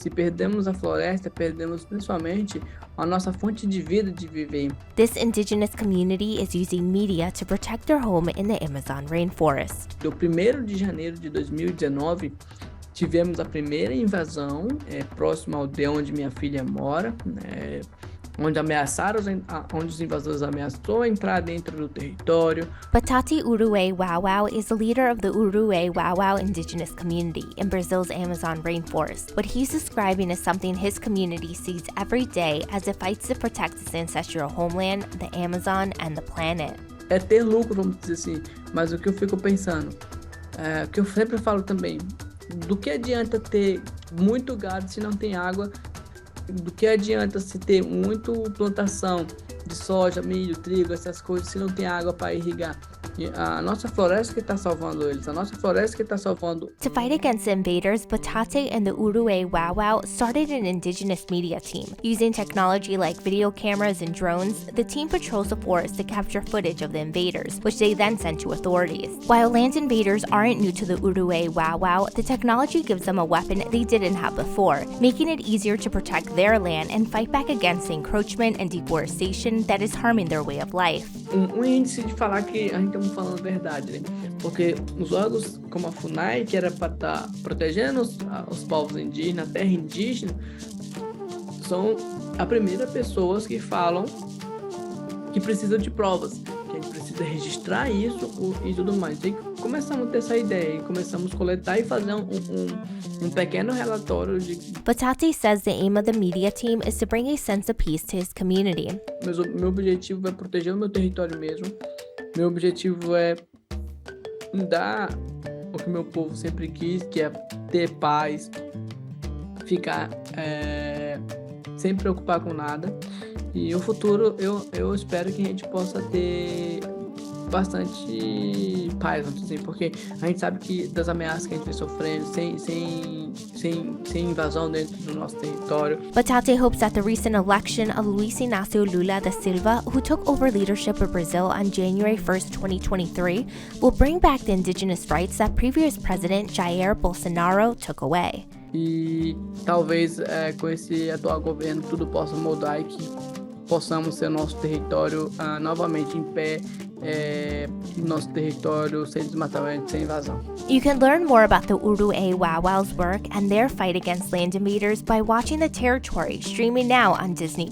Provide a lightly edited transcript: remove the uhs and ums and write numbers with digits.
Se perdemos a floresta, perdemos principalmente a nossa fonte de vida de viver. This indigenous community is using media to protect their home in the Amazon rainforest. No 1º de janeiro de 2019, tivemos a primeira invasão próximo à aldeia onde minha filha mora, onde os invasores ameaçou entrar dentro do território. Batati Uru-eu-wau-wau is the leader of the Uru-eu-wau-wau indigenous community in Brazil's Amazon rainforest. What he's describing is something his community sees every day as it fights to protect its ancestral homeland, the Amazon, and the planet. É ter lucro, vamos dizer assim, mas o que eu fico pensando, o que eu sempre falo também, do que adianta ter muito gado se não tem água? Do que adianta se ter muito plantação de soja, milho, trigo, essas coisas, se não tem água para irrigar? E a nossa floresta que está salvando eles, a nossa floresta que está salvando. To fight against the invaders, Batate and the Uru-eu-wau-wau started an indigenous media team. Using technology like video cameras and drones, the team patrols the forest to capture footage of the invaders, which they then send to authorities. While land invaders aren't new to the Uru-eu-wau-wau, the technology gives them a weapon they didn't have before, making it easier to protect their land and fight back against the encroachment and deforestation that is harming their way of life. Índice de falar que a gente estamos falando a verdade, né? Porque os órgãos como a FUNAI, que era para estar protegendo os povos indígenas, a terra indígena, são a primeira pessoas que falam que precisam de provas, que a gente precisa registrar isso e tudo mais. E começamos a ter essa ideia, e começamos a coletar e fazer um pequeno relatório de... Batate says the aim of the media team is to bring a sense of peace to his community. Meu objetivo é proteger o meu território mesmo. Meu objetivo é dar o que meu povo sempre quis, que é ter paz, ficar sem preocupar com nada. E no futuro eu espero que a gente possa ter bastante paz, vamos dizer, porque a gente sabe que das ameaças que a gente vem sofrendo, sem invasão dentro do nosso território. Batate hopes that the recent election of Luiz Inácio Lula da Silva, who took over leadership of Brazil on January 1st, 2023, will bring back the indigenous rights that previous president Jair Bolsonaro took away. E talvez com esse atual governo tudo possa mudar e que possamos ter nosso território novamente em pé, nosso território sem desmatamento, sem invasão. You can learn more about the Uru-eu-wau-wau's work and their fight against land invaders by watching The Territory, streaming now on Disney+.